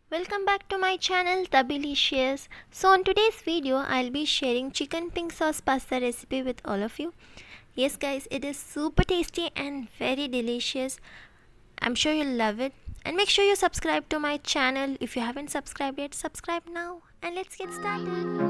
Welcome back to my channel Tabylicious. So on today's video I'll be sharing chicken pink sauce pasta recipe with all of you. Yes guys, it is super tasty and very delicious. I'm sure you'll love it. And make sure you subscribe to my channel. If you haven't subscribed yet, subscribe now. And let's get started.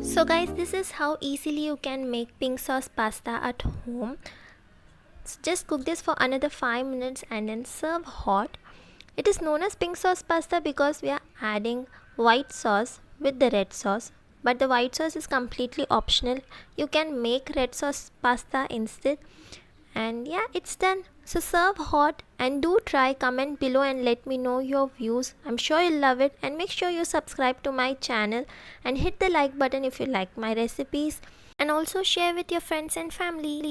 So guys, this is how easily you can make pink sauce pasta at home. So just cook this for another 5 minutes and then serve hot. It is known as pink sauce pasta because we are adding white sauce with the red sauce. But the white sauce is completely optional. You can make red sauce pasta instead. And yeah, it's done. So serve hot and do try. Comment below and let me know your views. I'm sure you'll love it, and make sure you subscribe to my channel and hit the like button if you like my recipes, and also share with your friends and family.